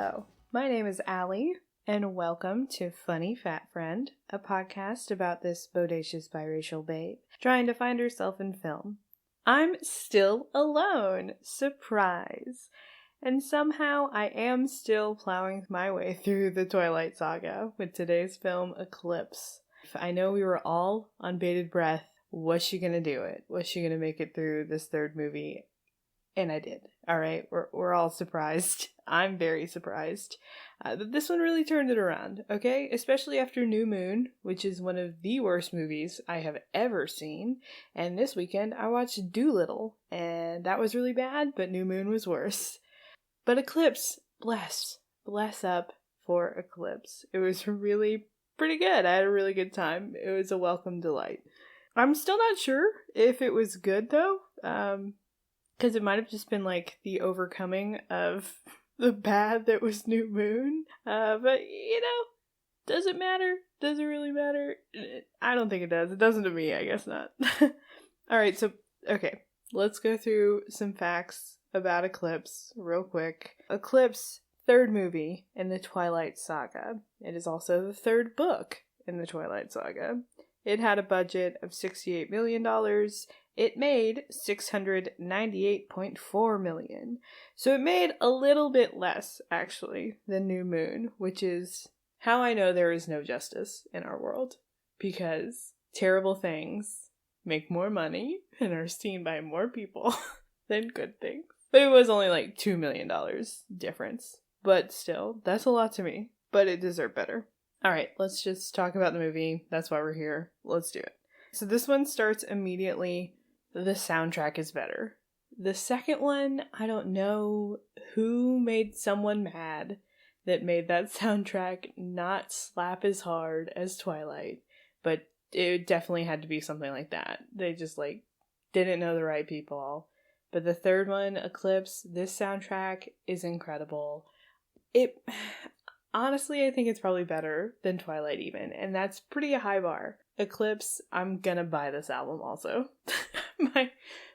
Hello, my name is Allie, and welcome to Funny Fat Friend, a podcast about this bodacious biracial babe trying to find herself in film. I'm still alone, surprise! And somehow I am still plowing my way through the Twilight Saga with today's film, Eclipse. I know we were all on bated breath. Was she gonna do it? Was she gonna make it through this third movie? And I did. All right, we're all surprised. I'm very surprised. This one really turned it around, okay? Especially after New Moon, which is one of the worst movies I have ever seen. And this weekend I watched Dolittle, and that was really bad, but New Moon was worse. But Eclipse, bless up for Eclipse. It was really pretty good. I had a really good time. It was a welcome delight. I'm still not sure if it was good though. Because it might have just been like the overcoming of the bad that was New Moon. But, does it matter? Does it really matter? I don't think it does. It doesn't to me, I guess not. Alright, okay. Let's go through some facts about Eclipse real quick. Eclipse, third movie in the Twilight Saga. It is also the third book in the Twilight Saga. It had a budget of $68 million. It made $698.4 million. So it made a little bit less, actually, than New Moon, which is how I know there is no justice in our world. Because terrible things make more money and are seen by more people than good things. But it was only like $2 million difference. But still, that's a lot to me. But it deserved better. Alright, let's just talk about the movie. That's why we're here. Let's do it. So this one starts immediately. The soundtrack is better. The second one, I don't know who made someone mad that made that soundtrack not slap as hard as Twilight. But it definitely had to be something like that. They just didn't know the right people. But the third one, Eclipse, this soundtrack is incredible. Honestly, I think it's probably better than Twilight even, and that's pretty a high bar. Eclipse, I'm gonna buy this album also. my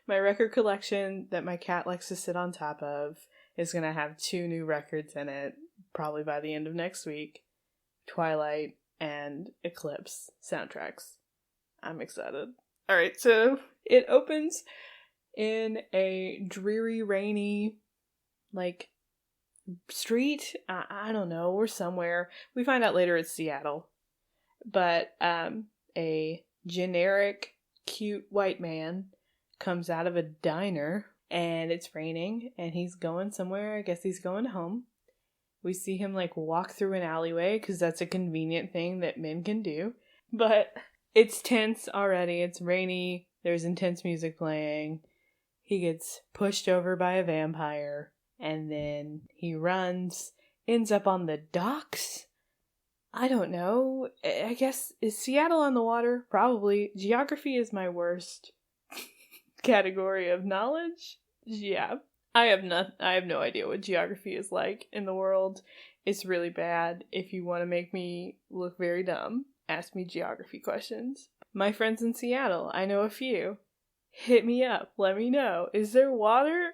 record collection that my cat likes to sit on top of is gonna have 2 new records in it, probably by the end of next week. Twilight and Eclipse soundtracks. I'm excited. Alright, so it opens in a dreary, rainy, street. I don't know, we're somewhere. We find out later it's Seattle. But a generic, cute white man comes out of a diner, and it's raining, and he's going somewhere. I guess he's going home. We see him walk through an alleyway, because that's a convenient thing that men can do. But it's tense already. It's rainy. There's intense music playing. He gets pushed over by a vampire. And then he runs, ends up on the docks. I don't know. I guess, is Seattle on the water? Probably. Geography is my worst category of knowledge. Yeah. I have no idea what geography is like in the world. It's really bad. If you want to make me look very dumb, ask me geography questions. My friends in Seattle, I know a few. Hit me up. Let me know. Is there water?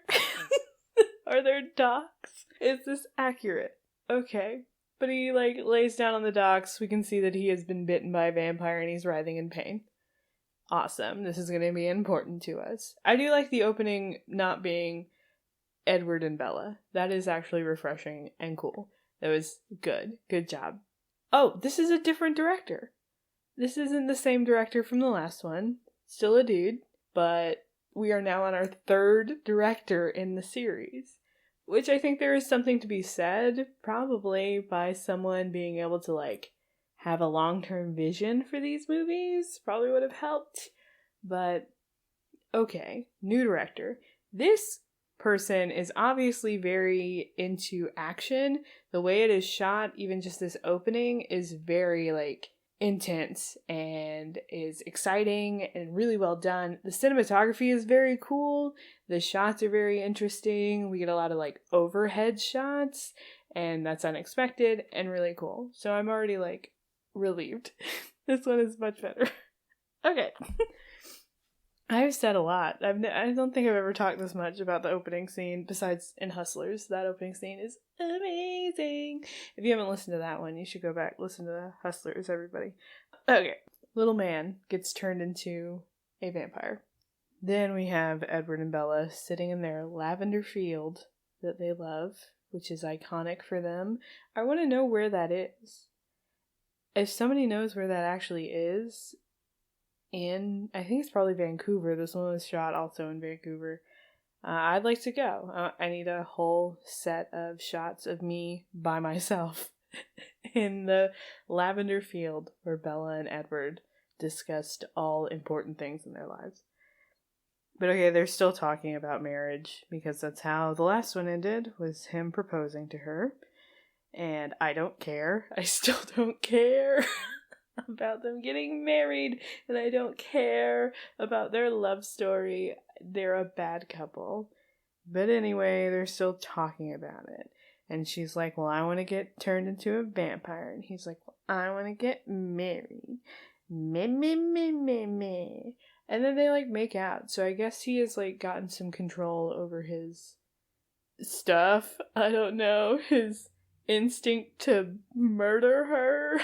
Are there docks? Is this accurate? Okay. But he, lays down on the docks. We can see that he has been bitten by a vampire and he's writhing in pain. Awesome. This is going to be important to us. I do like the opening not being Edward and Bella. That is actually refreshing and cool. That was good. Good job. Oh, this is a different director. This isn't the same director from the last one. Still a dude, but we are now on our third director in the series, which I think there is something to be said, probably, by someone being able to, have a long-term vision for these movies. Probably would have helped, but okay, new director. This person is obviously very into action. The way it is shot, even just this opening, is very, intense and is exciting and really well done. The cinematography is very cool. The shots are very interesting. We get a lot of overhead shots, and that's unexpected and really cool. So I'm already relieved. This one is much better. Okay. I've said a lot. I don't think I've ever talked this much about the opening scene, besides in Hustlers. That opening scene is amazing. If you haven't listened to that one, you should go back, listen to the Hustlers, everybody. Okay. Little man gets turned into a vampire. Then we have Edward and Bella sitting in their lavender field that they love, which is iconic for them. I want to know where that is. If somebody knows where that actually is, I think it's probably Vancouver. This one was shot also in Vancouver. I'd like to go. I need a whole set of shots of me by myself in the lavender field where Bella and Edward discussed all important things in their lives. But okay, they're still talking about marriage because that's how the last one ended, was him proposing to her. And I don't care. I still don't care about them getting married, and I don't care about their love story. They're a bad couple. But anyway, they're still talking about it. And she's like, well, I want to get turned into a vampire. And he's like, well, I want to get married. Me. And then they, like, make out. So I guess he has, like, gotten some control over his stuff. I don't know. His instinct to murder her.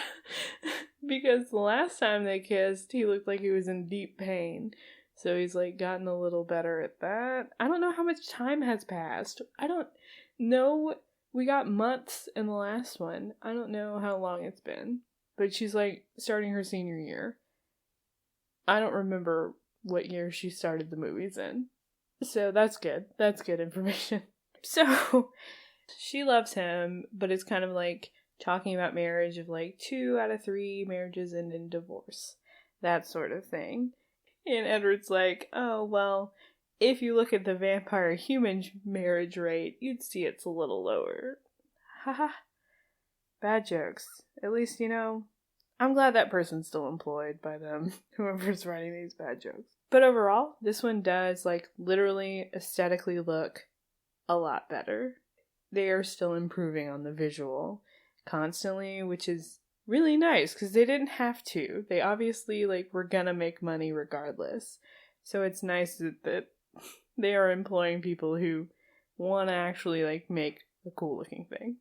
Because the last time they kissed, he looked like he was in deep pain. So he's, like, gotten a little better at that. I don't know how much time has passed. I don't know. We got months in the last one. I don't know how long it's been. But she's, like, starting her senior year. I don't remember what year she started the movies in. So that's good. That's good information. So she loves him, but it's kind of like talking about marriage of like 2 out of 3 marriages end in divorce. That sort of thing. And Edward's like, oh, well, if you look at the vampire human marriage rate, you'd see it's a little lower. Haha. Bad jokes. At least, you know, I'm glad that person's still employed by them, whoever's writing these bad jokes. But overall, this one does, like, literally aesthetically look a lot better. They are still improving on the visual constantly, which is really nice, because they didn't have to. They obviously, like, were gonna make money regardless. So it's nice that they are employing people who want to actually, like, make a cool-looking thing.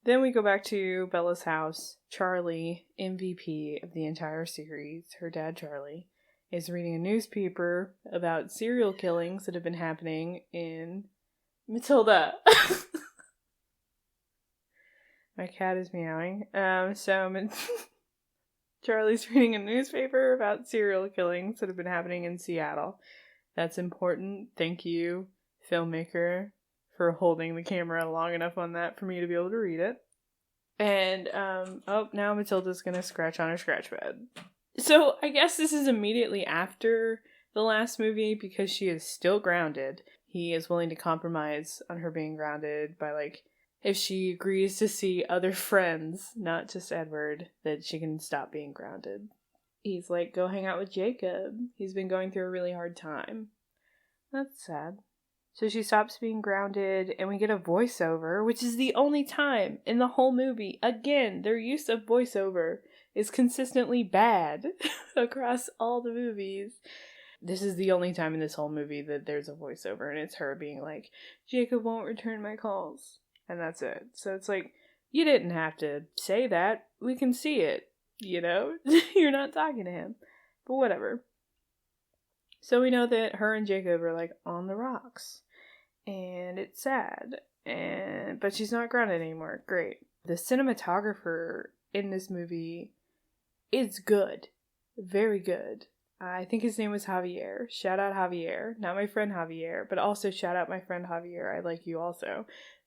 Then we go back to Bella's house. Charlie, MVP of the entire series, her dad Charlie, is reading a newspaper about serial killings that have been happening in Matilda. My cat is meowing. Charlie's reading a newspaper about serial killings that have been happening in Seattle. That's important. Thank you, filmmaker, for holding the camera long enough on that for me to be able to read it. And, now Matilda's gonna scratch on her scratch pad. So, I guess this is immediately after the last movie, because she is still grounded. He is willing to compromise on her being grounded by, like, if she agrees to see other friends, not just Edward, that she can stop being grounded. He's like, go hang out with Jacob. He's been going through a really hard time. That's sad. So she stops being grounded, and we get a voiceover, which is the only time in the whole movie. Again, their use of voiceover is consistently bad across all the movies. This is the only time in this whole movie that there's a voiceover, and it's her being like, Jacob won't return my calls. And that's it. So it's like, you didn't have to say that. We can see it, you know? You're not talking to him. But whatever. So we know that her and Jacob are, like, on the rocks. And it's sad. But she's not grounded anymore. Great. The cinematographer in this movie is good. Very good. I think his name was Javier. Shout out Javier. Not my friend Javier, but also shout out my friend Javier. I like you also.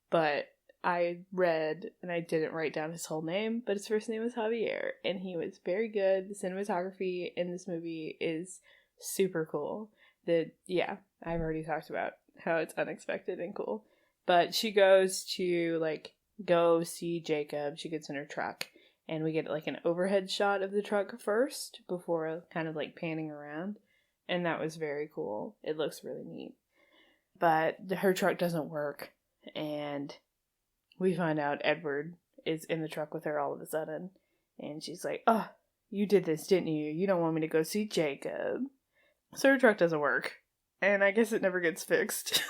But I read, and I didn't write down his whole name, but his first name was Javier. And he was very good. The cinematography in this movie is super cool. I've already talked about how it's unexpected and cool. But she goes to, like, go see Jacob. She gets in her truck. And we get, like, an overhead shot of the truck first before kind of, like, panning around. And that was very cool. It looks really neat. But her truck doesn't work. And we find out Edward is in the truck with her all of a sudden. And she's like, oh, you did this, didn't you? You don't want me to go see Jacob. So her truck doesn't work. And I guess it never gets fixed.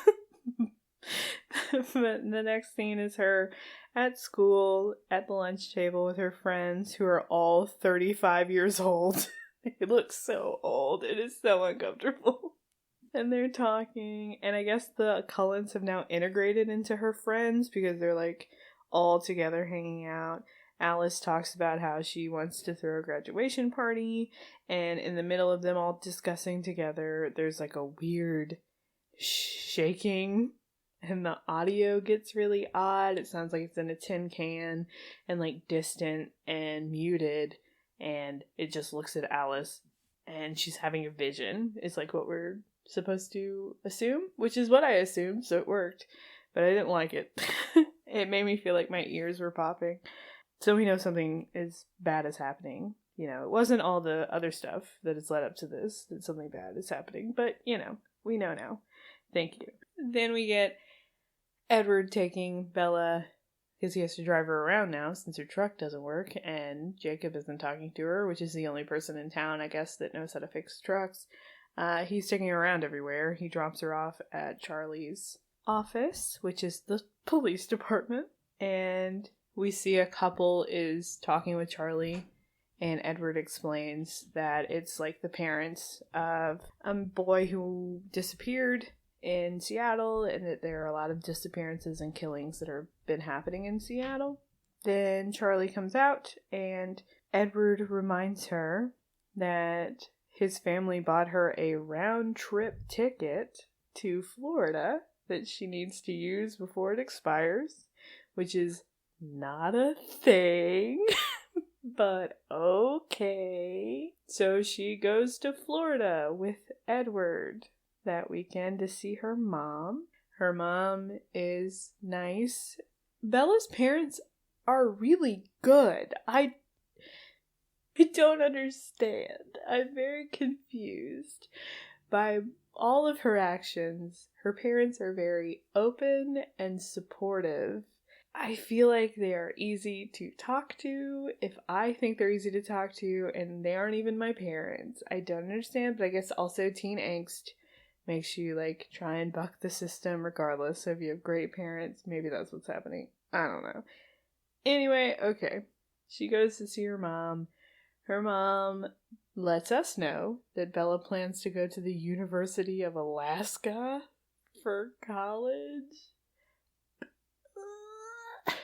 But the next scene is her at school at the lunch table with her friends who are all 35 years old. They look so old. It is so uncomfortable. And they're talking, and I guess the Cullens have now integrated into her friends because they're like all together hanging out. Alice talks about how she wants to throw a graduation party, and in the middle of them all discussing together, there's like a weird shaking, and the audio gets really odd. It sounds like it's in a tin can, and like distant and muted, and it just looks at Alice, and she's having a vision, is like what we're supposed to assume, which is what I assumed, so it worked, but I didn't like it. It made me feel like my ears were popping. So we know something as bad is happening. You know, it wasn't all the other stuff that has led up to this, that something bad is happening, but, you know, we know now. Thank you. Then we get Edward taking Bella, because he has to drive her around now since her truck doesn't work, and Jacob isn't talking to her, which is the only person in town, I guess, that knows how to fix trucks. He's taking her around everywhere. He drops her off at Charlie's office, which is the police department, and we see a couple is talking with Charlie, and Edward explains that it's like the parents of a boy who disappeared in Seattle, and that there are a lot of disappearances and killings that have been happening in Seattle. Then Charlie comes out, and Edward reminds her that his family bought her a round-trip ticket to Florida that she needs to use before it expires, which is not a thing, but okay. So she goes to Florida with Edward that weekend to see her mom. Her mom is nice. Bella's parents are really good. I don't understand. I'm very confused by all of her actions. Her parents are very open and supportive. I feel like they are easy to talk to if I think they're easy to talk to, and they aren't even my parents. I don't understand, but I guess also teen angst makes you like try and buck the system regardless. So if you have great parents, maybe that's what's happening. I don't know. Anyway, okay. She goes to see her mom. Her mom lets us know that Bella plans to go to the University of Alaska for college.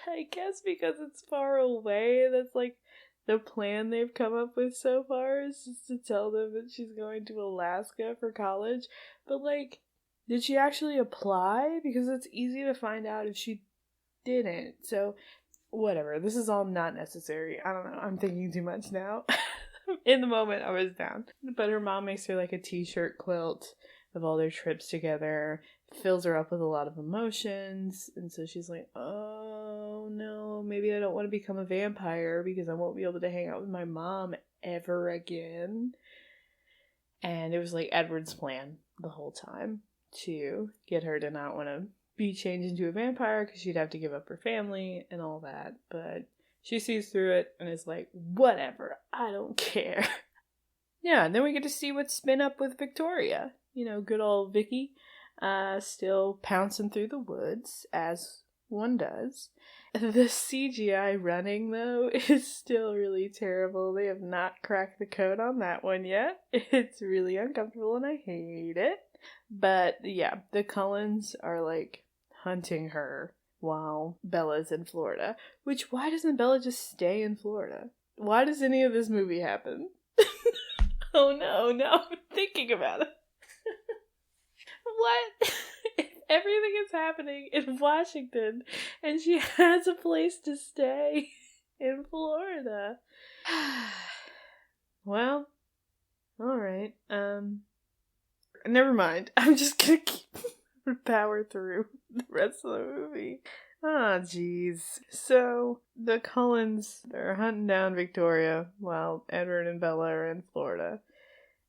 I guess because it's far away, that's like the plan they've come up with so far, is just to tell them that she's going to Alaska for college. But like, did she actually apply? Because it's easy to find out if she didn't. So whatever, this is all not necessary. I don't know, I'm thinking too much now. In the moment I was down. But her mom makes her like a t-shirt quilt of all their trips together, fills her up with a lot of emotions, and so she's like, oh no, maybe I don't want to become a vampire because I won't be able to hang out with my mom ever again. And it was like Edward's plan the whole time to get her to not want to be changed into a vampire because she'd have to give up her family and all that, but she sees through it and is like, whatever, I don't care. Yeah, and then we get to see what's been up with Victoria. You know, good old Vicky, still pouncing through the woods, as one does. The CGI running, though, is still really terrible. They have not cracked the code on that one yet. It's really uncomfortable and I hate it. But yeah, the Cullens are like hunting her while Bella's in Florida. Which, why doesn't Bella just stay in Florida? Why does any of this movie happen? Oh no, now I'm thinking about it. What? If everything is happening in Washington and she has a place to stay in Florida. Well, alright. Never mind. I'm just gonna keep power through the rest of the movie. Ah, jeez. So, the Cullens are hunting down Victoria while Edward and Bella are in Florida.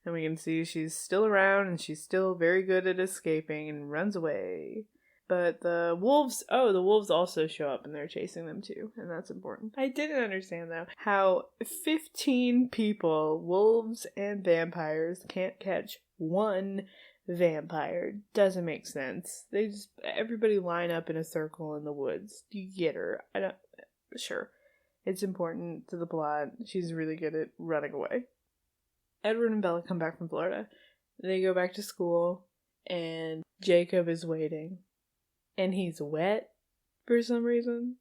And we can see she's still around and she's still very good at escaping and runs away. But the wolves also show up and they're chasing them too, and that's important. I didn't understand though how 15 people, wolves and vampires, can't catch one vampire. Doesn't make sense. Everybody line up in a circle in the woods. Do you get her? Sure. It's important to the plot. She's really good at running away. Edward and Bella come back from Florida. They go back to school, and Jacob is waiting. And he's wet for some reason.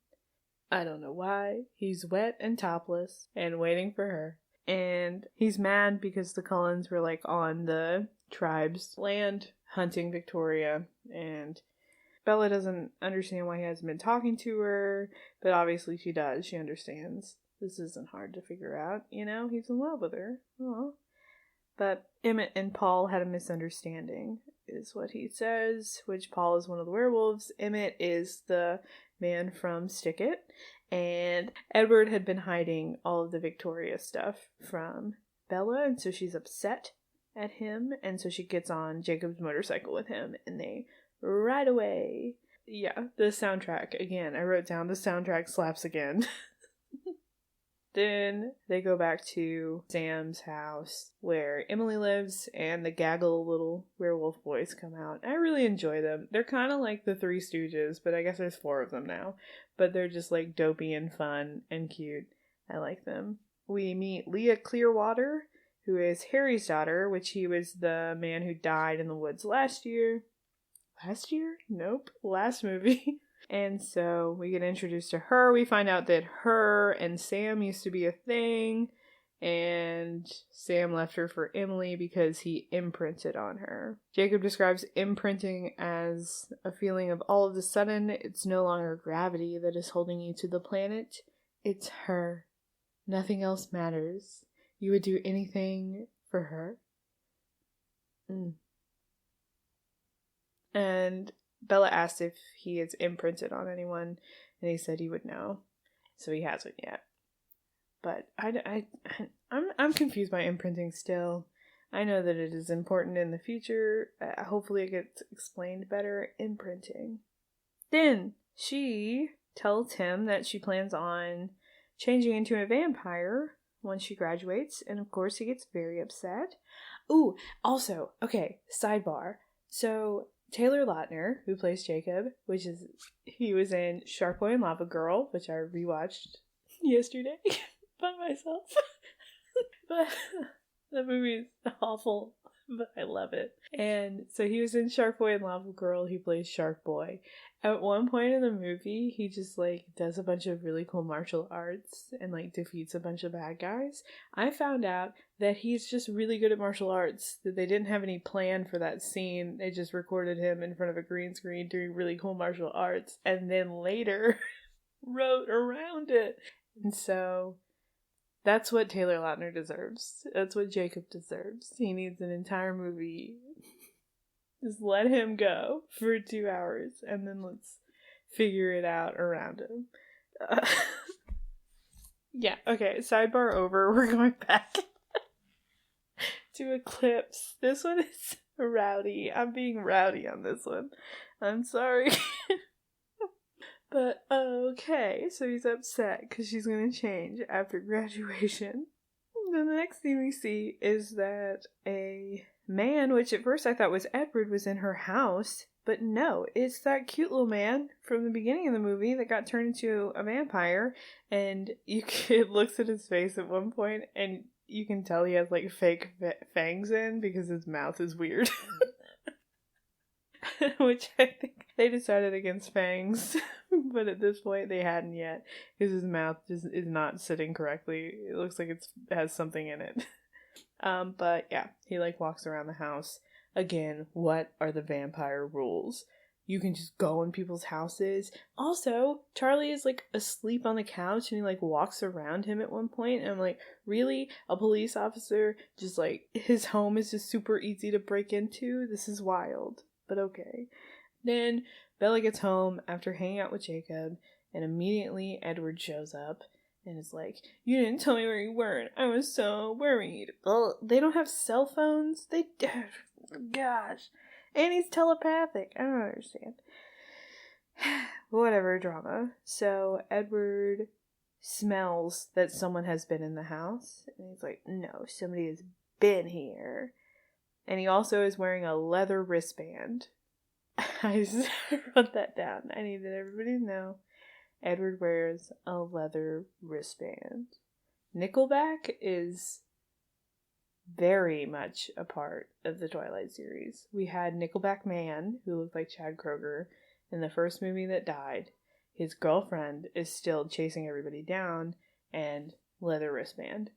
I don't know why. He's wet and topless and waiting for her. And he's mad because the Cullens were like on the tribe's land hunting Victoria. And Bella doesn't understand why he hasn't been talking to her. But obviously she does. She understands. This isn't hard to figure out. You know, he's in love with her. Aww. But Emmett and Paul had a misunderstanding, is what he says, which Paul is one of the werewolves. Emmett is the man from Stick It. And Edward had been hiding all of the Victoria stuff from Bella, and so she's upset at him, and so she gets on Jacob's motorcycle with him, and they ride away. Yeah, the soundtrack, again, I wrote down the soundtrack slaps again. Then they go back to Sam's house where Emily lives, and the gaggle little werewolf boys come out. I really enjoy them. They're kind of like the Three Stooges, but I guess there's 4 of them now. But they're just like dopey and fun and cute. I like them. We meet Leah Clearwater, who is Harry's daughter, which he was the man who died in the woods last year. Last year? Nope. Last movie. And so we get introduced to her. We find out that her and Sam used to be a thing, and Sam left her for Emily because he imprinted on her. Jacob describes imprinting as a feeling of all of a sudden it's no longer gravity that is holding you to the planet. It's her. Nothing else matters. You would do anything for her. And Bella asked if he has imprinted on anyone, and he said he would know. So he hasn't yet. But I'm confused by imprinting still. I know that it is important in the future. Hopefully it gets explained better. Imprinting. Then she tells him that she plans on changing into a vampire once she graduates, and of course he gets very upset. Ooh, also, okay, sidebar. So Taylor Lautner, who plays Jacob, he was in Shark Boy and Lava Girl, which I rewatched yesterday by myself. But the movie is awful, but I love it. And so he was in Shark Boy and Lava Girl. He plays Shark Boy. At one point in the movie, he just does a bunch of really cool martial arts and defeats a bunch of bad guys. I found out that he's just really good at martial arts, that they didn't have any plan for that scene. They just recorded him in front of a green screen doing really cool martial arts and then later wrote around it. And so that's what Taylor Lautner deserves. That's what Jacob deserves. He needs an entire movie. Just let him go for 2 hours and then let's figure it out around him. Yeah, okay, sidebar over. We're going back to Eclipse. This one is rowdy. I'm being rowdy on this one. I'm sorry. But okay, so he's upset because she's going to change after graduation. The next thing we see is that a man, which at first I thought was Edward, was in her house, but no, it's that cute little man from the beginning of the movie that got turned into a vampire, and it looks at his face at one point, and you can tell he has fake fangs in because his mouth is weird. Which I think they decided against fangs, but at this point they hadn't yet, because his mouth just is not sitting correctly. It looks like it has something in it. But yeah, he walks around the house. Again, what are the vampire rules? You can just go in people's houses. Also, Charlie is asleep on the couch and he walks around him at one point, and I'm really? A police officer just his home is just super easy to break into? This is wild. But okay. Then Bella gets home after hanging out with Jacob, and immediately Edward shows up and is you didn't tell me where you were. I was so worried. Ugh, they don't have cell phones? Gosh. And he's telepathic. I don't understand. Whatever, drama. So Edward smells that someone has been in the house, and he's like, no, somebody has been here. And he also is wearing a leather wristband. I just wrote that down. I needed everybody to know Edward wears a leather wristband. Nickelback is very much a part of the Twilight series. We had Nickelback Man, who looked like Chad Kroeger in the first movie that died. His girlfriend is still chasing everybody down, and leather wristband.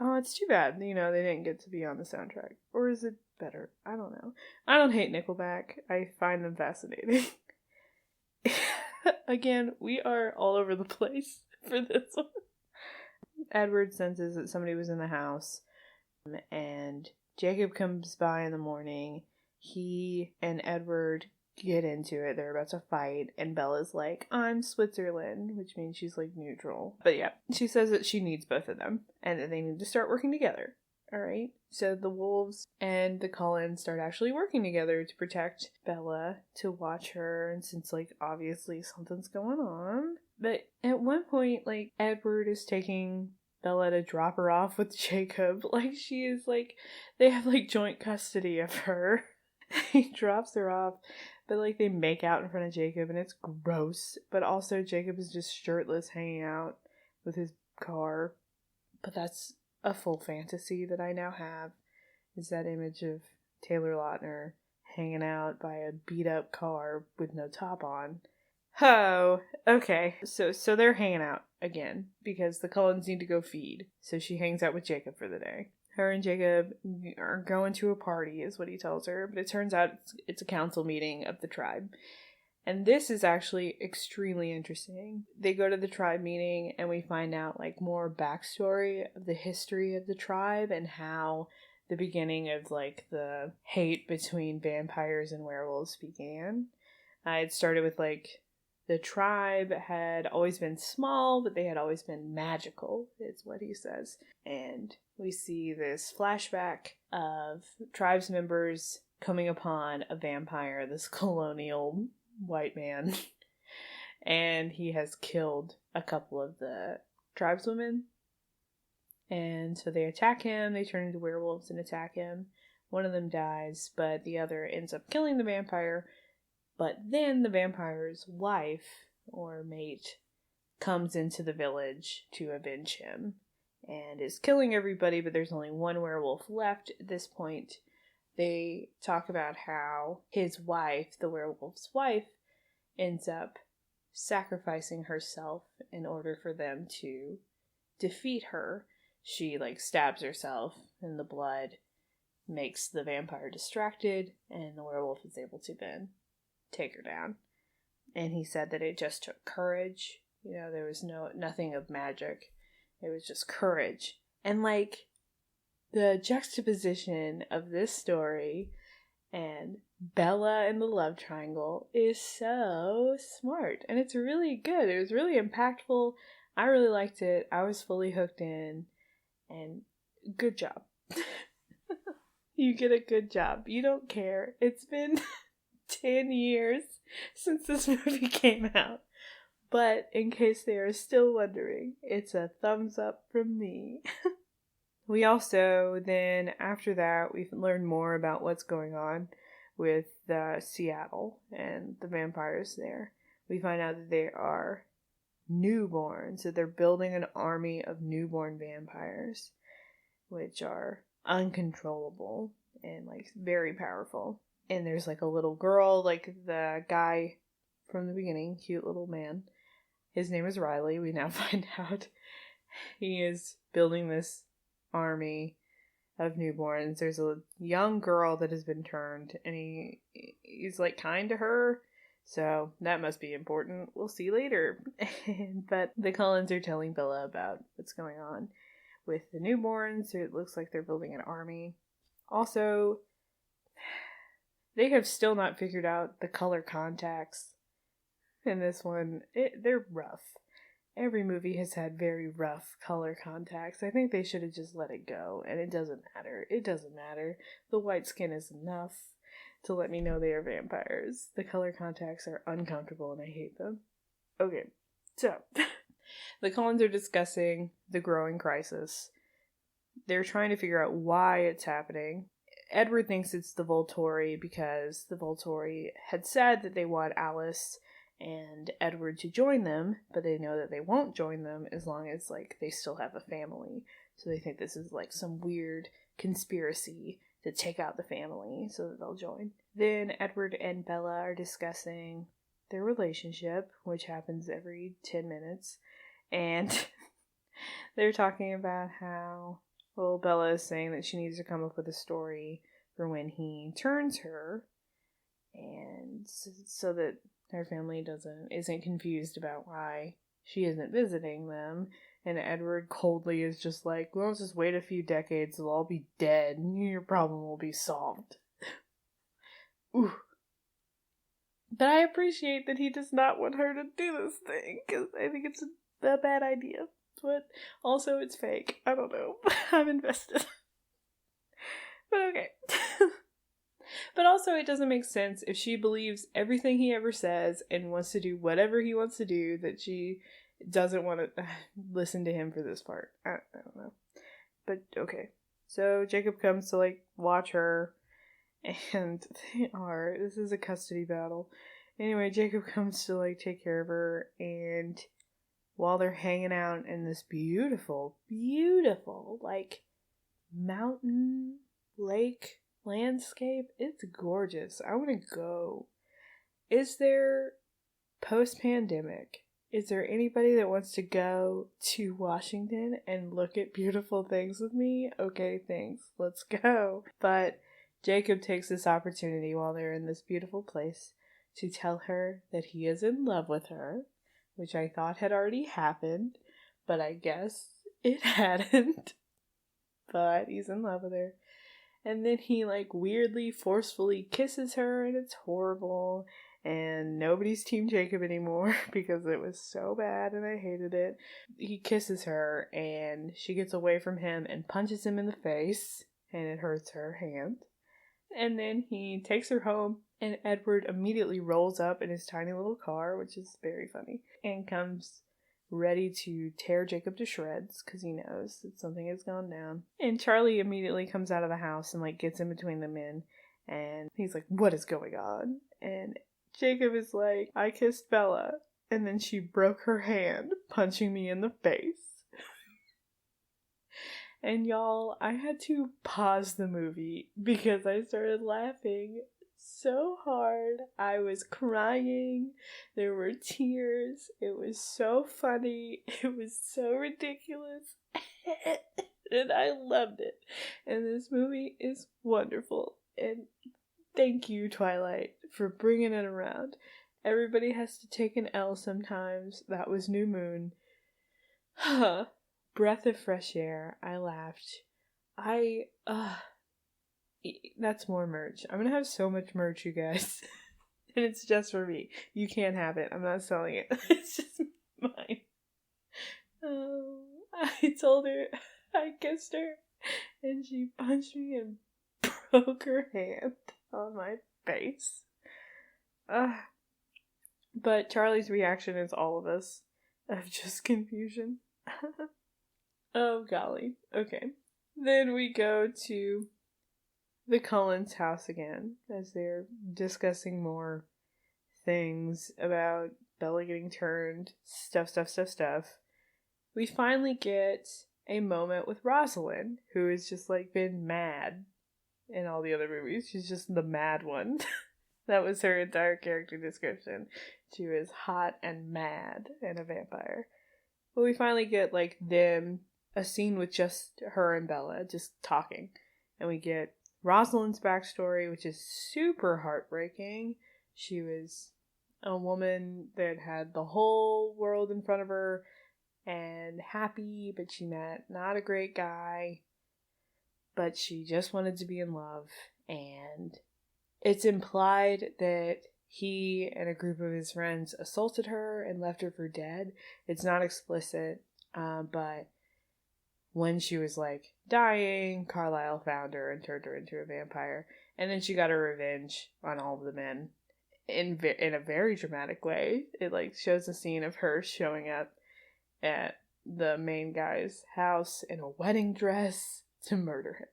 Oh, it's too bad, they didn't get to be on the soundtrack. Or is it better? I don't know. I don't hate Nickelback. I find them fascinating. Again, we are all over the place for this one. Edward senses that somebody was in the house, and Jacob comes by in the morning. He and Edward get into it. They're about to fight, and Bella's like, I'm Switzerland, which means she's like neutral. But yeah, she says that she needs both of them, and that they need to start working together. Alright, so the wolves and the Cullens start actually working together to protect Bella, to watch her, and since, obviously something's going on. But at one point, Edward is taking Bella to drop her off with Jacob. She is, they have, joint custody of her. He drops her off, but, they make out in front of Jacob, and it's gross. But also, Jacob is just shirtless, hanging out with his car. But that's a full fantasy that I now have, is that image of Taylor Lautner hanging out by a beat-up car with no top on. Oh, okay. So they're hanging out again, because the Cullens need to go feed. So she hangs out with Jacob for the day. Her and Jacob are going to a party, is what he tells her, but it turns out it's a council meeting of the tribe. And this is actually extremely interesting. They go to the tribe meeting, and we find out, more backstory of the history of the tribe, and how the beginning of, the hate between vampires and werewolves began. It started with, the tribe had always been small, but they had always been magical, is what he says. And we see this flashback of tribes members coming upon a vampire, this colonial white man, and he has killed a couple of the tribeswomen. And so they attack him, they turn into werewolves and attack him. One of them dies, but the other ends up killing the vampire. But then the vampire's wife, or mate, comes into the village to avenge him, and is killing everybody, but there's only one werewolf left at this point. They talk about how his wife, the werewolf's wife, ends up sacrificing herself in order for them to defeat her. She, stabs herself, and the blood makes the vampire distracted, and the werewolf is able to then take her down. And he said that it just took courage. There was nothing of magic. It was just courage. And, the juxtaposition of this story and Bella and the love triangle is so smart. And it's really good. It was really impactful. I really liked it. I was fully hooked in. And good job. You get a good job. You don't care. It's been 10 years since this movie came out. But in case they are still wondering, it's a thumbs up from me. We also, then, after that, we've learned more about what's going on with Seattle and the vampires there. We find out that they are newborns, that they're building an army of newborn vampires, which are uncontrollable and, very powerful. And there's, a little girl, the guy from the beginning, cute little man. His name is Riley, we now find out. He is building this army of newborns. There's a young girl that has been turned, and he's kind to her, so that must be important. We'll see later. But the Cullens are telling Bella about what's going on with the newborns. It looks like they're building an army. Also, they have still not figured out the color contacts in this one. They're rough. Every movie has had very rough color contacts. I think they should have just let it go, and it doesn't matter. It doesn't matter. The white skin is enough. to let me know they are vampires. The color contacts are uncomfortable and I hate them. Okay, so the Cullens are discussing the growing crisis. They're trying to figure out why it's happening. Edward thinks it's the Volturi because the Volturi had said that they want Alice and Edward to join them, but they know that they won't join them as long as, like, they still have a family. So they think this is, like, some weird conspiracy to take out the family so that they'll join. Then Edward and Bella are discussing their relationship, which happens every 10 minutes, and they're talking about how, well, Bella is saying that she needs to come up with a story for when he turns her, and so that her family isn't confused about why she isn't visiting them. And Edward coldly is just like, well, let's just wait a few decades, they'll all be dead, and your problem will be solved. Ooh. But I appreciate that he does not want her to do this thing, because I think it's a bad idea. But also it's fake. I don't know. I'm invested. But okay. But also it doesn't make sense if she believes everything he ever says and wants to do whatever he wants to do, that she doesn't want to listen to him for this part. I don't know. But okay. So Jacob comes to, like, watch her, and this is a custody battle. Anyway, Jacob comes to, like, take care of her, and while they're hanging out in this beautiful, beautiful, like, mountain, lake landscape, it's gorgeous. I want to go. Is there, post-pandemic, is there anybody that wants to go to Washington and look at beautiful things with me? Okay, thanks. Let's go. But Jacob takes this opportunity while they're in this beautiful place to tell her that he is in love with her, which I thought had already happened, but I guess it hadn't. But he's in love with her. And then he, like, weirdly, forcefully kisses her, and it's horrible. And nobody's Team Jacob anymore because it was so bad and I hated it. He kisses her, and she gets away from him and punches him in the face, and it hurts her hand. And then he takes her home, and Edward immediately rolls up in his tiny little car, which is very funny, and comes ready to tear Jacob to shreds because he knows that something has gone down. And Charlie immediately comes out of the house and, like, gets in between the men, and he's like, what is going on? And Jacob is like, I kissed Bella, and then she broke her hand, punching me in the face. And y'all, I had to pause the movie because I started laughing so hard. I was crying. There were tears. It was so funny. It was so ridiculous. And I loved it. And this movie is wonderful. And thank you, Twilight, for bringing it around. Everybody has to take an L sometimes. That was New Moon. Breath of fresh air. I laughed. That's more merch. I'm gonna have so much merch, you guys. And it's just for me. You can't have it. I'm not selling it. It's just mine. I told her I kissed her, and she punched me and broke her hand on my face. But Charlie's reaction is all of us of just confusion. Oh golly. Okay. Then we go to the Cullens' house again as they're discussing more things about Bella getting turned, stuff. We finally get a moment with Rosalind, who has just, like, been mad in all the other movies. She's just the mad one. That was her entire character description. She was hot and mad and a vampire. But we finally get, like, a scene with just her and Bella just talking. And we get Rosalind's backstory, which is super heartbreaking. She was a woman that had the whole world in front of her and happy, but she met not a great guy, but she just wanted to be in love. And it's implied that he and a group of his friends assaulted her and left her for dead. It's not explicit, but when she was, like, dying, Carlisle found her and turned her into a vampire. And then she got her revenge on all of the men in a very dramatic way. It like shows a scene of her showing up at the main guy's house in a wedding dress to murder him.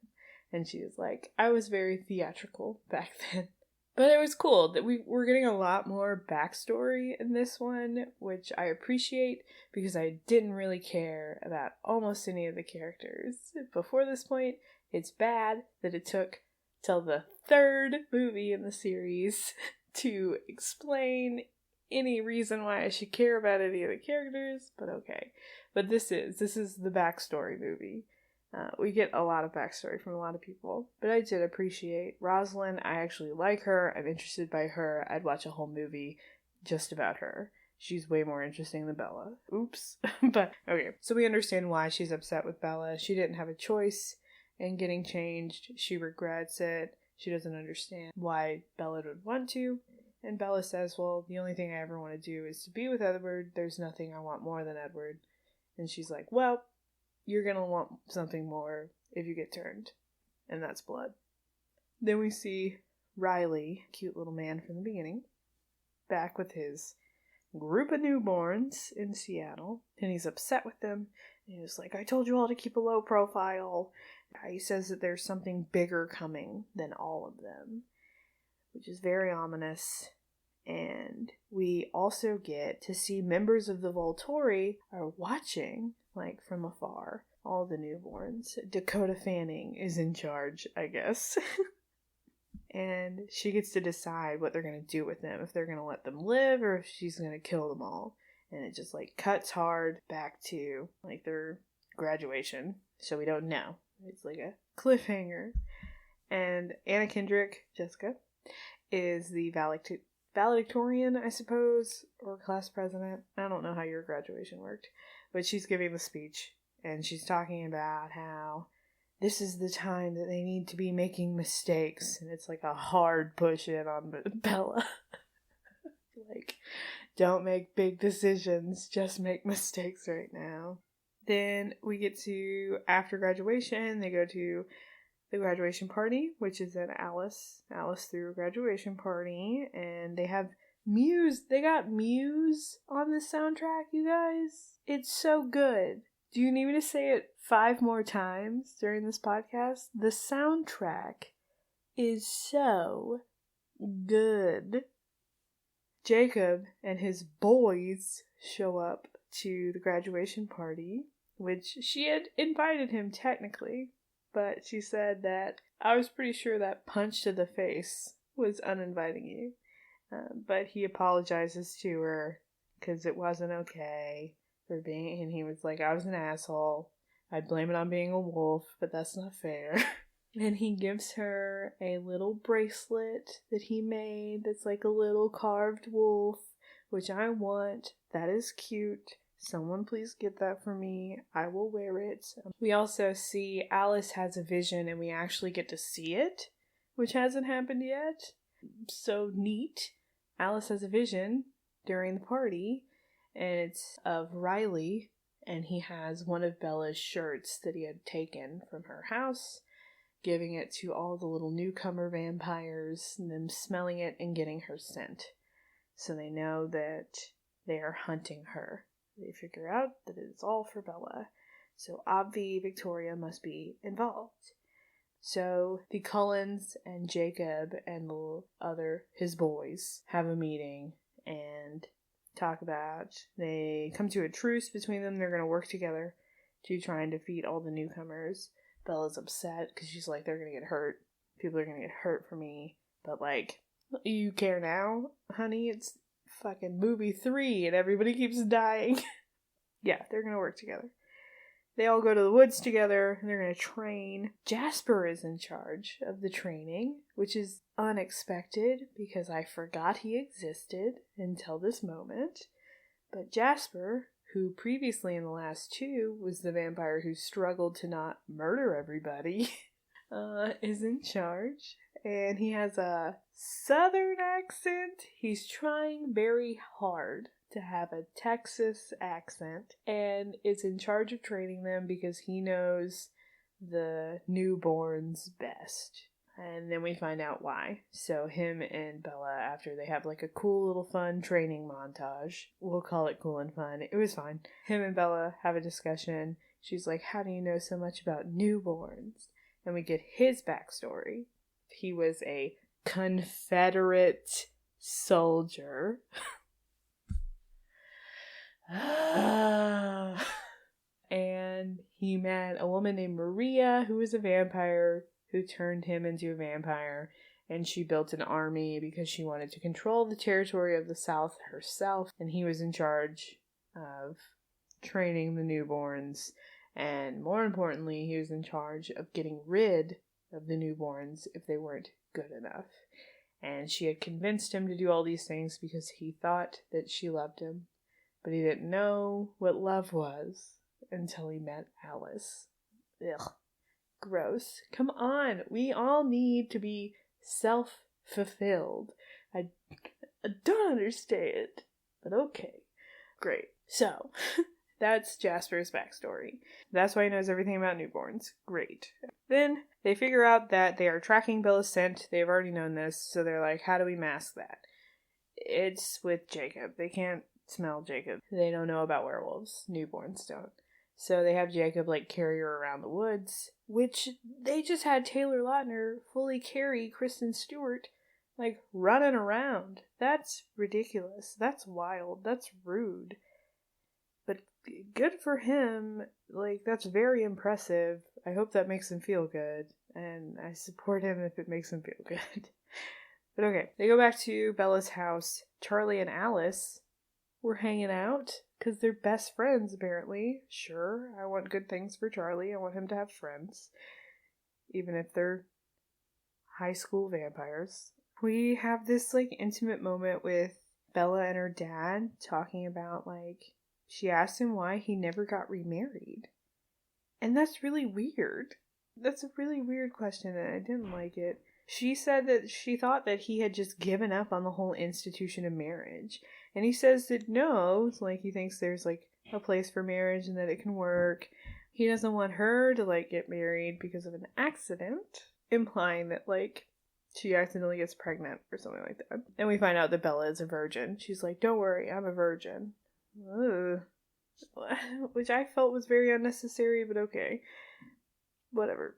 And she was like, I was very theatrical back then. But it was cool that we're getting a lot more backstory in this one, which I appreciate because I didn't really care about almost any of the characters. Before this point, it's bad that it took till the third movie in the series to explain any reason why I should care about any of the characters, but okay. But this is the backstory movie. We get a lot of backstory from a lot of people, but I did appreciate Rosalind. I actually like her. I'm interested by her. I'd watch a whole movie just about her. She's way more interesting than Bella. Oops. But okay, so we understand why she's upset with Bella. She didn't have a choice in getting changed. She regrets it. She doesn't understand why Bella would want to. And Bella says, well, the only thing I ever want to do is to be with Edward. There's nothing I want more than Edward. And she's like, well, you're gonna want something more if you get turned. And that's blood. Then we see Riley, cute little man from the beginning, back with his group of newborns in Seattle. And he's upset with them. And he's like, I told you all to keep a low profile. He says that there's something bigger coming than all of them, which is very ominous. And we also get to see members of the Volturi are watching, like, from afar, all the newborns. Dakota Fanning is in charge, I guess. And she gets to decide what they're going to do with them, if they're going to let them live or if she's going to kill them all. And it just, like, cuts hard back to, like, their graduation. So we don't know. It's like a cliffhanger. And Anna Kendrick, Jessica, is the valedictorian, I suppose, or class president. I don't know how your graduation worked, but she's giving the speech, and she's talking about how this is the time that they need to be making mistakes, and it's like a hard push in on Bella. Like, don't make big decisions, just make mistakes right now. Then we get to, after graduation, they go to the graduation party, which is at Alice threw a graduation party, and they have Muse. They got Muse on the soundtrack, you guys. It's so good. Do you need me to say it 5 more times during this podcast? The soundtrack is so good. Jacob and his boys show up to the graduation party, which she had invited him technically, but she said that I was pretty sure that punch to the face was uninviting you. But he apologizes to her because it wasn't okay for being, and he was like, I was an asshole. I'd blame it on being a wolf, but that's not fair. And he gives her a little bracelet that he made that's like a little carved wolf, which I want. That is cute. Someone please get that for me. I will wear it. We also see Alice has a vision, and we actually get to see it, which hasn't happened yet. So neat. Alice has a vision during the party, and it's of Riley, and he has one of Bella's shirts that he had taken from her house, giving it to all the little newcomer vampires, and them smelling it and getting her scent. So they know that they are hunting her. They figure out that it's all for Bella. So Obvi Victoria must be involved. So the Cullens and Jacob and his boys have a meeting and talk about, they come to a truce between them. They're going to work together to try and defeat all the newcomers. Bella's upset because she's like, they're going to get hurt. People are going to get hurt for me. But like, you care now, honey? It's fucking movie 3 and everybody keeps dying. Yeah, they're going to work together. They all go to the woods together, and they're going to train. Jasper is in charge of the training, which is unexpected because I forgot he existed until this moment. But Jasper, who previously in the last 2 was the vampire who struggled to not murder everybody, is in charge. And he has a southern accent. He's trying very hard to have a Texas accent, and is in charge of training them because he knows the newborns best. And then we find out why. So him and Bella, after they have like a cool little fun training montage, we'll call it cool and fun. It was fine. Him and Bella have a discussion. She's like, how do you know so much about newborns? And we get his backstory. He was a Confederate soldier. And he met a woman named Maria, who was a vampire, who turned him into a vampire. And she built an army because she wanted to control the territory of the South herself. And he was in charge of training the newborns. And more importantly, he was in charge of getting rid of the newborns if they weren't good enough. And she had convinced him to do all these things because he thought that she loved him. But he didn't know what love was until he met Alice. Ugh. Gross. Come on. We all need to be self-fulfilled. I don't understand. But okay. Great. So, that's Jasper's backstory. That's why he knows everything about newborns. Great. Then they figure out that they are tracking Bella's scent. They've already known this, so they're like, how do we mask that? It's with Jacob. They can't smell Jacob. They don't know about werewolves. Newborns don't. So they have Jacob, like, carry her around the woods, which they just had Taylor Lautner fully carry Kristen Stewart, like, running around. That's ridiculous. That's wild. That's rude. But good for him. Like, that's very impressive. I hope that makes him feel good. And I support him if it makes him feel good. But okay, they go back to Bella's house. Charlie and Alice were hanging out because they're best friends, apparently. Sure, I want good things for Charlie. I want him to have friends, even if they're high school vampires. We have this, like, intimate moment with Bella and her dad talking about, like, she asked him why he never got remarried. And that's really weird. That's a really weird question, and I didn't like it. She said that she thought that he had just given up on the whole institution of marriage. And he says that no, it's like he thinks there's, like, a place for marriage and that it can work. He doesn't want her to, like, get married because of an accident, implying that, like, she accidentally gets pregnant or something like that. And we find out that Bella is a virgin. She's like, don't worry, I'm a virgin. Ugh. Which I felt was very unnecessary, but okay. Whatever.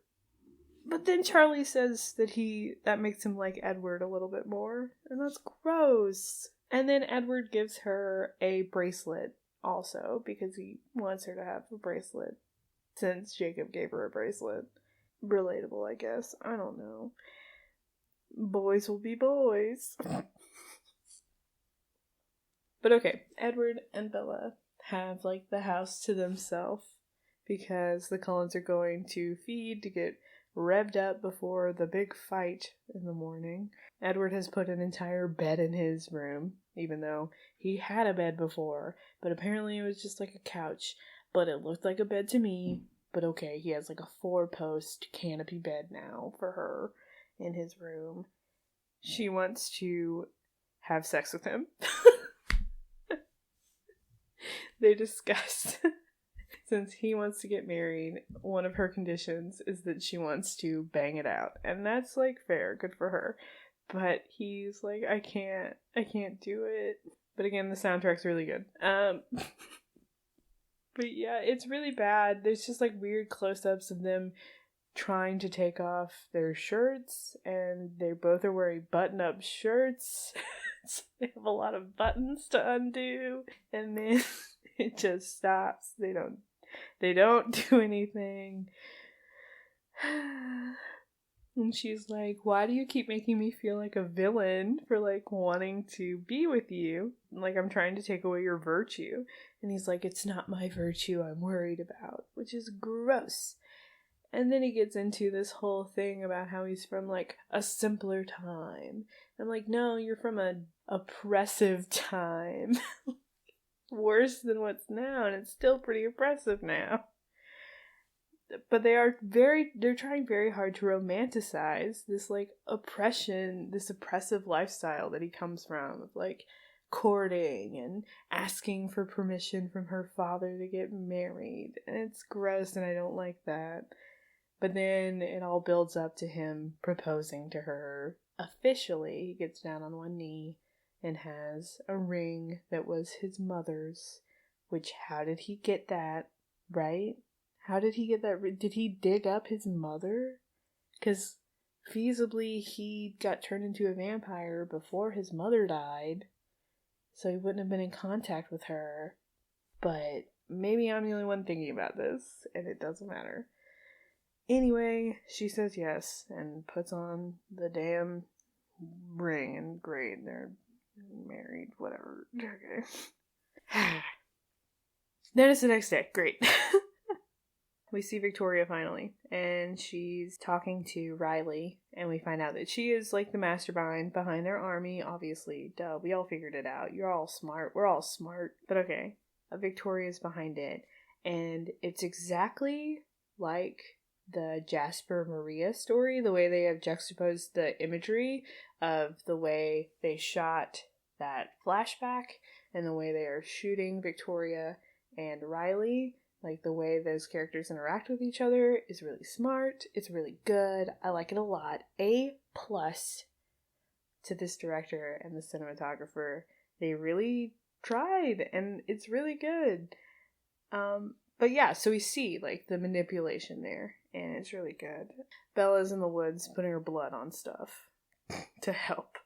But then Charlie says that makes him like Edward a little bit more. And that's gross. And then Edward gives her a bracelet also, because he wants her to have a bracelet. Since Jacob gave her a bracelet. Relatable, I guess. I don't know. Boys will be boys. But okay, Edward and Bella have, like, the house to themselves because the Cullens are going to feed to get revved up before the big fight in the morning. Edward has put an entire bed in his room, even though he had a bed before, but apparently it was just like a couch, but it looked like a bed to me. But okay, he has like a 4-post canopy bed now for her in his room. She wants to have sex with him. They discuss, since he wants to get married, one of her conditions is that she wants to bang it out. And that's, like, fair, good for her. But he's like, I can't do it. But again, the soundtrack's really good. But yeah, it's really bad. There's just, like, weird close-ups of them trying to take off their shirts, and they both are wearing button-up shirts. So they have a lot of buttons to undo, and then it just stops. They don't do anything. And she's like, why do you keep making me feel like a villain for, like, wanting to be with you? Like, I'm trying to take away your virtue. And he's like, it's not my virtue I'm worried about, which is gross. And then he gets into this whole thing about how he's from, like, a simpler time. I'm like, no, you're from an oppressive time. Worse than what's now, and it's still pretty oppressive now. But they're trying very hard to romanticize this, like, oppression, this oppressive lifestyle that he comes from, of, like, courting and asking for permission from her father to get married. And it's gross, and I don't like that. But then it all builds up to him proposing to her officially. He gets down on one knee and has a ring that was his mother's. Which, how did he get that, right? How did he get that? Did he dig up his mother? Because feasibly he got turned into a vampire before his mother died, so he wouldn't have been in contact with her. But maybe I'm the only one thinking about this, and it doesn't matter. Anyway, she says yes and puts on the damn ring, and great, they're married, whatever. Okay. Then it's the next day. Great. We see Victoria finally, and she's talking to Riley, and we find out that she is like the mastermind behind their army, obviously. Duh, we all figured it out. You're all smart. We're all smart. But okay, Victoria's behind it, and it's exactly like the Jasper Maria story, the way they have juxtaposed the imagery of the way they shot that flashback and the way they are shooting Victoria and Riley. Like, the way those characters interact with each other is really smart. It's really good. I like it a lot. A+ to this director and the cinematographer. They really tried, and it's really good. But yeah, so we see, like, the manipulation there, and it's really good. Bella's in the woods putting her blood on stuff to help.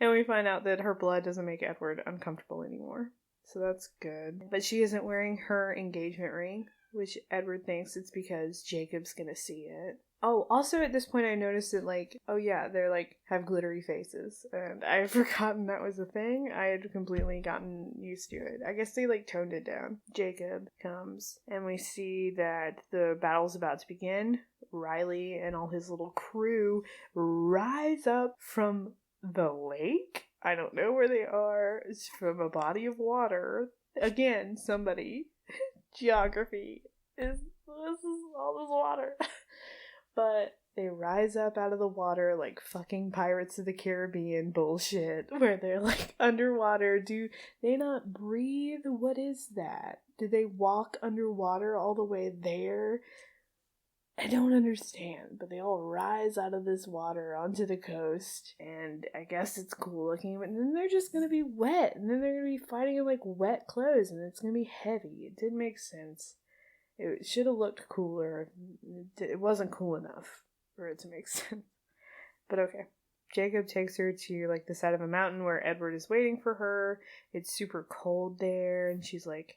And we find out that her blood doesn't make Edward uncomfortable anymore. So that's good. But she isn't wearing her engagement ring, which Edward thinks it's because Jacob's gonna see it. Oh, also at this point I noticed that, like, oh yeah, they're like, have glittery faces. And I had forgotten that was a thing. I had completely gotten used to it. I guess they, like, toned it down. Jacob comes, and we see that the battle's about to begin. Riley and all his little crew rise up from the lake. I don't know where they are. It's from a body of water. Again, somebody. Geography. This is all this water. But they rise up out of the water like fucking Pirates of the Caribbean bullshit, where they're like underwater. Do they not breathe? What is that? Do they walk underwater all the way there? I don't understand, but they all rise out of this water onto the coast, and I guess it's cool looking, but then they're just gonna be wet, and then they're gonna be fighting in, like, wet clothes, and it's gonna be heavy. It didn't make sense. It should have looked cooler. It wasn't cool enough for it to make sense. But okay. Jacob takes her to, like, the side of a mountain where Edward is waiting for her. It's super cold there, and she's, like,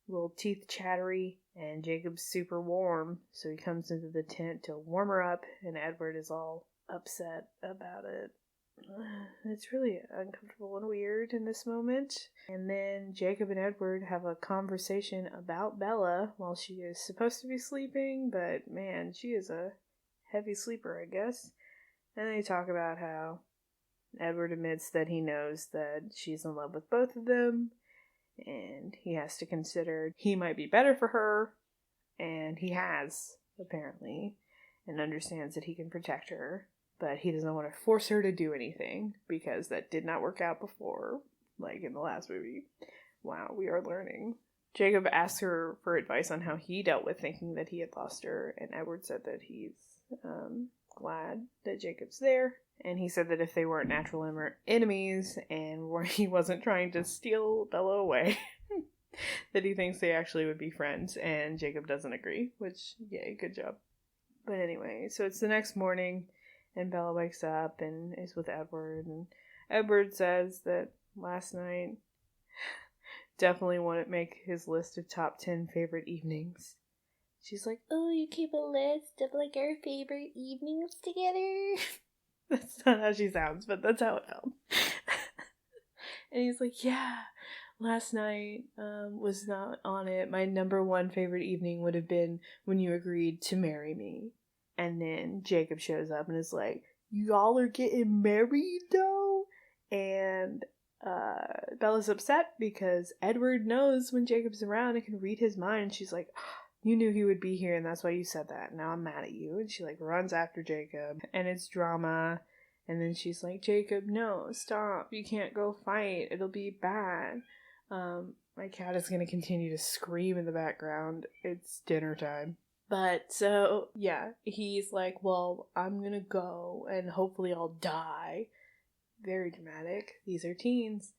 little teeth chattery, and Jacob's super warm, so he comes into the tent to warm her up, and Edward is all upset about it. It's really uncomfortable and weird in this moment. And then Jacob and Edward have a conversation about Bella while she is supposed to be sleeping, but man, she is a heavy sleeper, I guess. And they talk about how Edward admits that he knows that she's in love with both of them, and he has to consider he might be better for her, and he has, apparently, and understands that he can protect her, but he doesn't want to force her to do anything, because that did not work out before, like in the last movie. Wow, we are learning. Jacob asks her for advice on how he dealt with thinking that he had lost her, and Edward said that he's glad that Jacob's there. And he said that if they weren't natural enemies and he wasn't trying to steal Bella away, that he thinks they actually would be friends. And Jacob doesn't agree, which, yay, good job. But anyway, so it's the next morning, and Bella wakes up and is with Edward. And Edward says that last night definitely wouldn't make his list of top 10 favorite evenings. She's like, oh, you keep a list of, like, our favorite evenings together? That's not how she sounds, but that's how it felt. And he's like, yeah, last night was not on it. My number one favorite evening would have been when you agreed to marry me. And then Jacob shows up and is like, y'all are getting married, though? And Bella's upset because Edward knows when Jacob's around and can read his mind. And she's like, you knew he would be here, and that's why you said that. Now I'm mad at you. And she, like, runs after Jacob, and it's drama. And then she's like, Jacob, no, stop. You can't go fight. It'll be bad. My cat is going to continue to scream in the background. It's dinner time. But so, yeah, he's like, well, I'm gonna go and hopefully I'll die. Very dramatic. These are teens.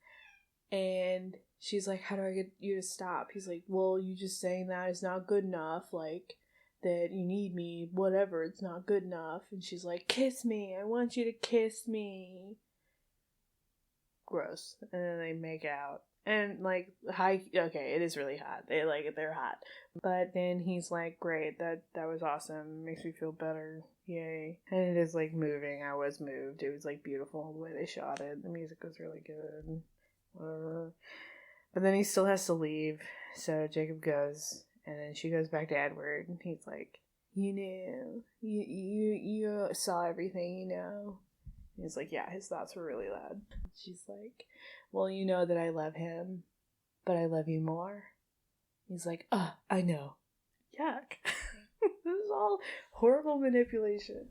And she's like, how do I get you to stop? He's like, well, you just saying that is not good enough. Like, that you need me, whatever, it's not good enough. And she's like, kiss me. I want you to kiss me. Gross. And then they make out. And, like, okay, it is really hot. They're hot. But then he's like, great, that was awesome. Makes me feel better. Yay. And it is, like, moving. I was moved. It was, like, beautiful the way they shot it. The music was really good. But then he still has to leave. So Jacob goes. And then she goes back to Edward. And he's like, you knew. You saw everything, you know. He's like, yeah, his thoughts were really loud. She's like, well, you know that I love him, but I love you more. He's like, I know. Yuck. This is all horrible manipulation.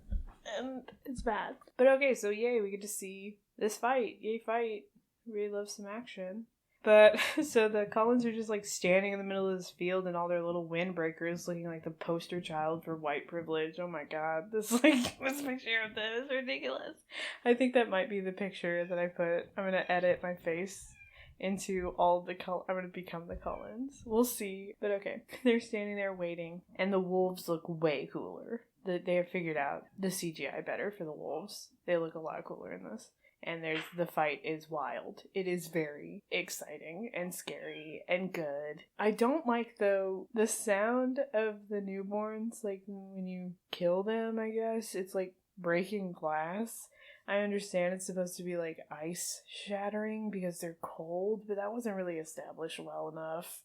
And it's bad. But okay, so yay, we get to see this fight. Yay, fight. Really love some action. But, so the Cullens are just, like, standing in the middle of this field and all their little windbreakers looking like the poster child for white privilege. Oh my god, this picture of them is ridiculous. I think that might be the picture that I put. I'm gonna edit my face into all the I'm gonna become the Cullens. We'll see. But okay, they're standing there waiting, and the wolves look way cooler. They have figured out the CGI better for the wolves. They look a lot cooler in this. And the fight is wild. It is very exciting and scary and good. I don't like, though, the sound of the newborns, like, when you kill them, I guess. It's like breaking glass. I understand it's supposed to be, like, ice shattering because they're cold, but that wasn't really established well enough.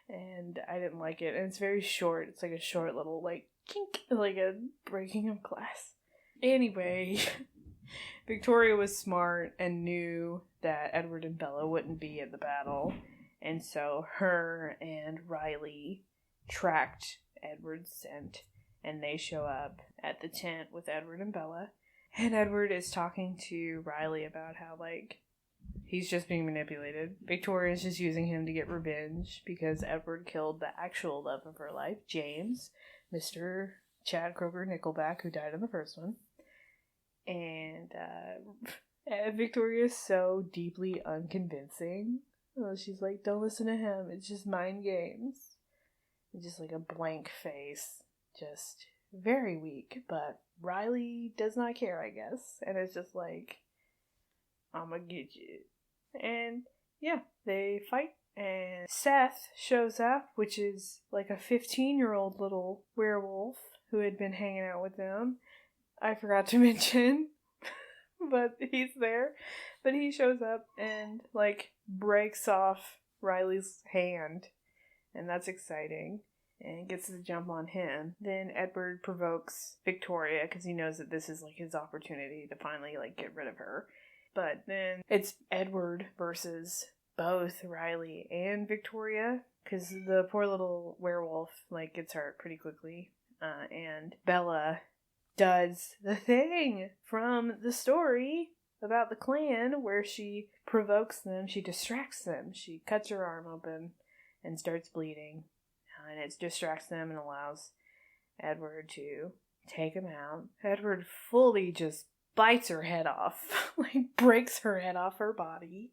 And I didn't like it. And it's very short. It's like a short little, like, kink, like a breaking of glass. Anyway... Victoria was smart and knew that Edward and Bella wouldn't be at the battle, and so her and Riley tracked Edward's scent, and they show up at the tent with Edward and Bella, and Edward is talking to Riley about how, like, he's just being manipulated. Victoria's just using him to get revenge because Edward killed the actual love of her life, James, Mr. Chad Kroger Nickelback, who died in the first one. And Victoria's so deeply unconvincing. She's like, don't listen to him. It's just mind games. And just like a blank face. Just very weak. But Riley does not care, I guess. And it's just like, I'm gonna get you. And yeah, they fight. And Seth shows up, which is like a 15-year-old little werewolf who had been hanging out with them. I forgot to mention, but he's there. But he shows up and, like, breaks off Riley's hand, and that's exciting, and gets the jump on him. Then Edward provokes Victoria, because he knows that this is, like, his opportunity to finally, like, get rid of her. But then it's Edward versus both Riley and Victoria, because the poor little werewolf, like, gets hurt pretty quickly, and Bella does the thing from the story about the clan where she provokes them, she distracts them, she cuts her arm open and starts bleeding, and it distracts them and allows Edward to take him out. Edward fully just bites her head off, like breaks her head off her body,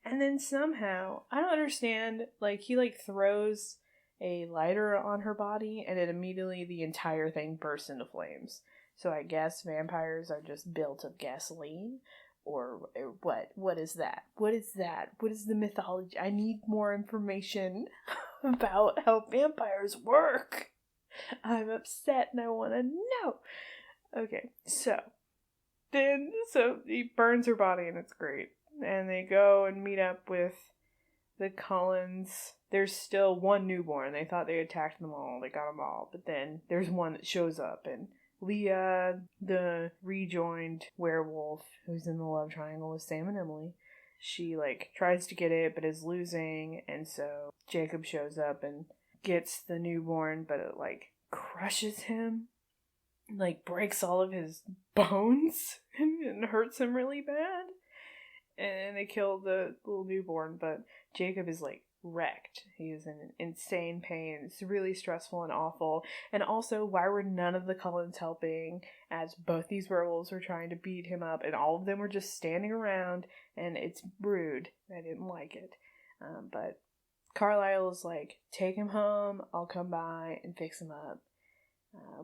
and then somehow, I don't understand, like he like throws a lighter on her body, and it immediately, the entire thing bursts into flames. So I guess vampires are just built of gasoline, or what? What is that? What is that? What is the mythology? I need more information about how vampires work. I'm upset and I want to know. Okay, so he burns her body and it's great. And they go and meet up with the Cullens. There's still one newborn. They thought they attacked them all. They got them all. But then there's one that shows up, and Leah, the rejoined werewolf who's in the love triangle with Sam and Emily, she, like, tries to get it but is losing, and so Jacob shows up and gets the newborn, but it, like, crushes him, like, breaks all of his bones and hurts him really bad. and they kill the little newborn, but Jacob is like wrecked. He is in insane pain. It's really stressful and awful. And also, why were none of the Cullens helping as both these werewolves were trying to beat him up, and all of them were just standing around, and it's rude. I didn't like it. But Carlisle is like, take him home, I'll come by and fix him up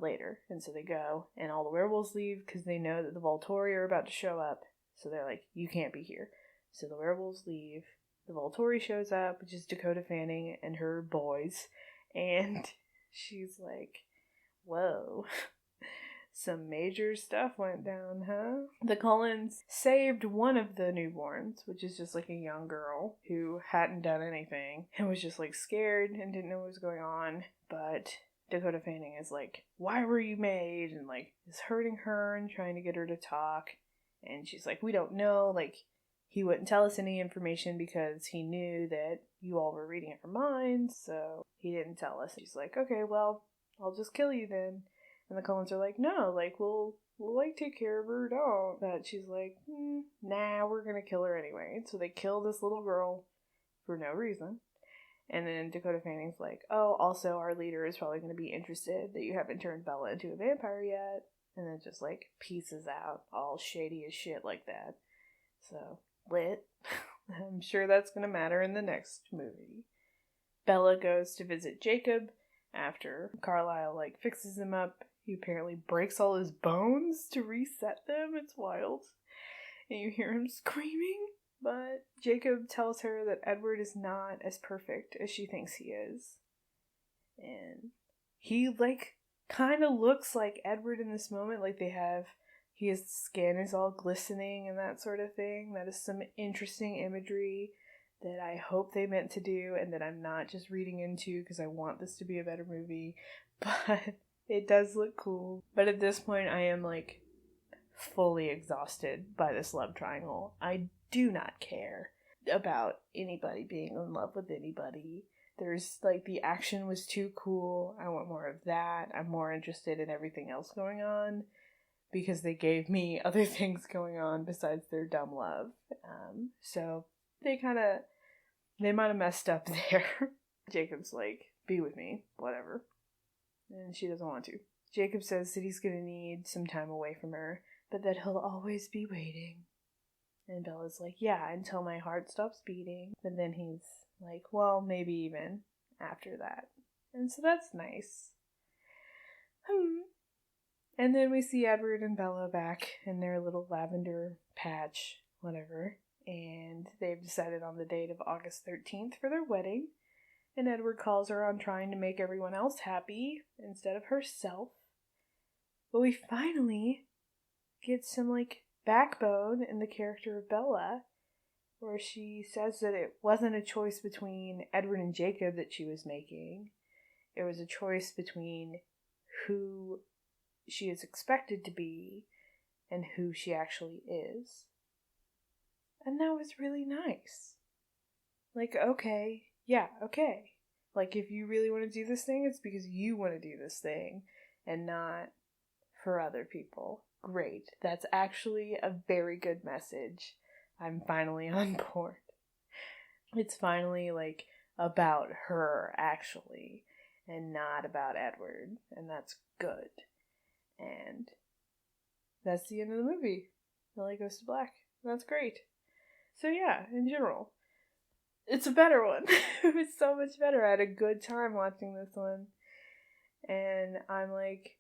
later. And so they go, and all the werewolves leave because they know that the Volturi are about to show up. So they're like, you can't be here. So the werewolves leave. The Volturi shows up, which is Dakota Fanning and her boys. And she's like, whoa, some major stuff went down, huh? The Cullens saved one of the newborns, which is just like a young girl who hadn't done anything and was just like scared and didn't know what was going on. But Dakota Fanning is like, why were you made? And like is hurting her and trying to get her to talk. And she's like, we don't know, like, he wouldn't tell us any information because he knew that you all were reading our minds, so he didn't tell us. She's like, okay, well, I'll just kill you then. And the Cullens are like, no, like, we'll like, take care of her, don't. But she's like, nah, we're gonna kill her anyway. So they kill this little girl for no reason. And then Dakota Fanning's like, oh, also, our leader is probably gonna be interested that you haven't turned Bella into a vampire yet. And then just, like, pieces out, all shady as shit like that. So, lit. I'm sure that's going to matter in the next movie. Bella goes to visit Jacob after Carlisle, like, fixes him up. He apparently breaks all his bones to reset them. It's wild. And you hear him screaming. But Jacob tells her that Edward is not as perfect as she thinks he is. And he, like, kind of looks like Edward in this moment, like his skin is all glistening and that sort of thing. That is some interesting imagery that I hope they meant to do and that I'm not just reading into because I want this to be a better movie, but it does look cool. But at this point I am like fully exhausted by this love triangle. I do not care about anybody being in love with anybody. There's, like, the action was too cool. I want more of that. I'm more interested in everything else going on because they gave me other things going on besides their dumb love. So they might have messed up there. Jacob's like, be with me, whatever. And she doesn't want to. Jacob says that he's gonna need some time away from her, but that he'll always be waiting. And Bella's like, yeah, until my heart stops beating. But then he's like, well, maybe even after that. And so that's nice. And then we see Edward and Bella back in their little lavender patch, whatever. And they've decided on the date of August 13th for their wedding. And Edward calls her on trying to make everyone else happy instead of herself. But we finally get some, like, backbone in the character of Bella, where she says that it wasn't a choice between Edward and Jacob that she was making. It was a choice between who she is expected to be and who she actually is. And that was really nice. Like, okay, yeah, okay. Like, if you really want to do this thing, it's because you want to do this thing and not for other people. Great. That's actually a very good message. I'm finally on board. It's finally, like, about her, actually, and not about Edward, and that's good. And that's the end of the movie. The light goes to black. That's great. So yeah, in general, it's a better one. It was so much better. I had a good time watching this one. And I'm, like,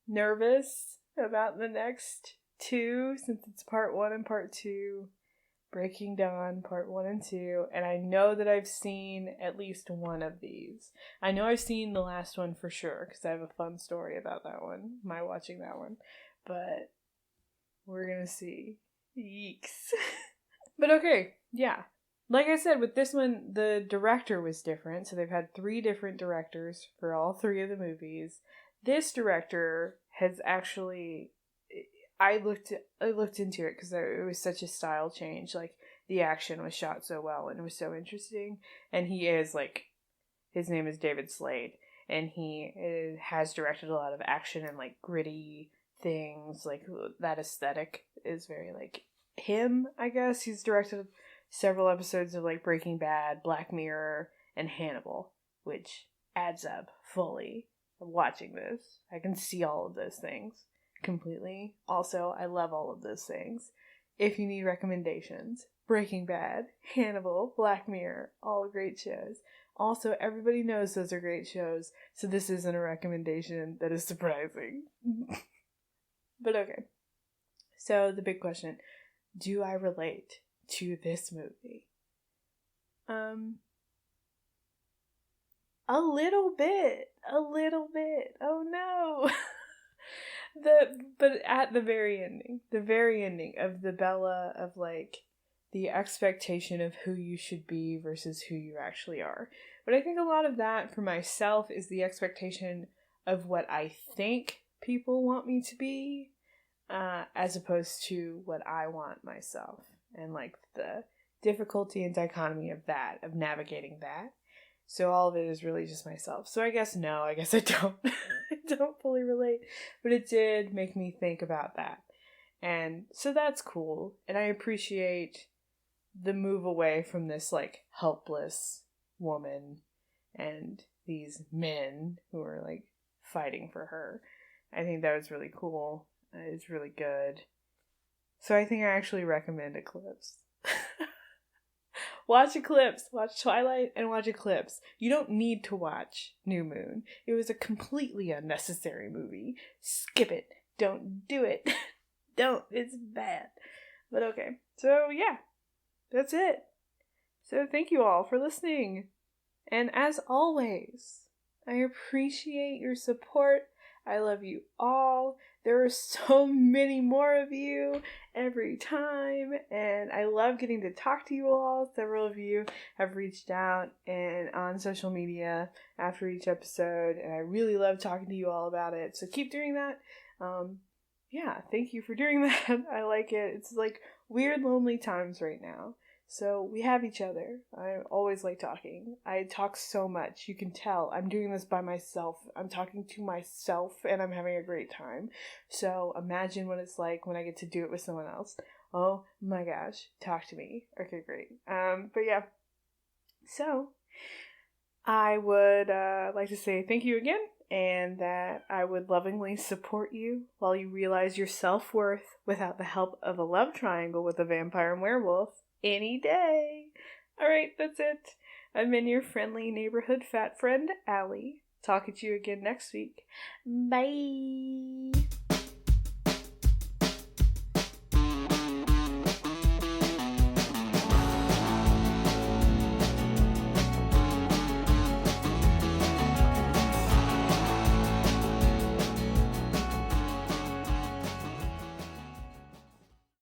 nervous about the next two, since it's part 1 and part 2. Breaking Dawn, part 1 and 2, and I know that I've seen at least one of these. I know I've seen the last one for sure, because I have a fun story about that one, my watching that one, but we're gonna see. Yeeks. But okay, yeah. Like I said, with this one, the director was different, so they've had 3 different directors for all 3 of the movies. This director has actually... I looked into it because it was such a style change. Like, the action was shot so well and it was so interesting. And he is, like, his name is David Slade, and he has directed a lot of action and, like, gritty things. Like, that aesthetic is very, like, him, I guess. He's directed several episodes of like Breaking Bad, Black Mirror, and Hannibal, which adds up fully. Watching this, I can see all of those things completely. Also, I love all of those things. If you need recommendations, Breaking Bad, Hannibal, Black Mirror, all great shows. Also, everybody knows those are great shows, so this isn't a recommendation that is surprising. But okay. So, the big question, do I relate to this movie? A little bit. Oh no. But at the very ending of the Bella, of like the expectation of who you should be versus who you actually are. But I think a lot of that for myself is the expectation of what I think people want me to be, as opposed to what I want myself, and like the difficulty and dichotomy of that, of navigating that. So all of it is really just myself. So I guess I don't. I don't fully relate. But it did make me think about that. And so that's cool. And I appreciate the move away from this like helpless woman and these men who are like fighting for her. I think that was really cool. It's really good. So I think I actually recommend Eclipse. Watch Eclipse. Watch Twilight and watch Eclipse. You don't need to watch New Moon. It was a completely unnecessary movie. Skip it. Don't do it. Don't. It's bad. But okay. So yeah. That's it. So thank you all for listening. And as always, I appreciate your support. I love you all. There are so many more of you every time, and I love getting to talk to you all. Several of you have reached out and on social media after each episode, and I really love talking to you all about it. So keep doing that. Yeah, thank you for doing that. I like it. It's like weird, lonely times right now. So we have each other. I always like talking. I talk so much. You can tell. I'm doing this by myself. I'm talking to myself and I'm having a great time. So imagine what it's like when I get to do it with someone else. Oh my gosh. Talk to me. Okay, great. But yeah. So I would like to say thank you again, and that I would lovingly support you while you realize your self-worth without the help of a love triangle with a vampire and werewolf. Any day. Alright, that's it. I've been your friendly neighborhood fat friend, Allie. Talking to you again next week. Bye.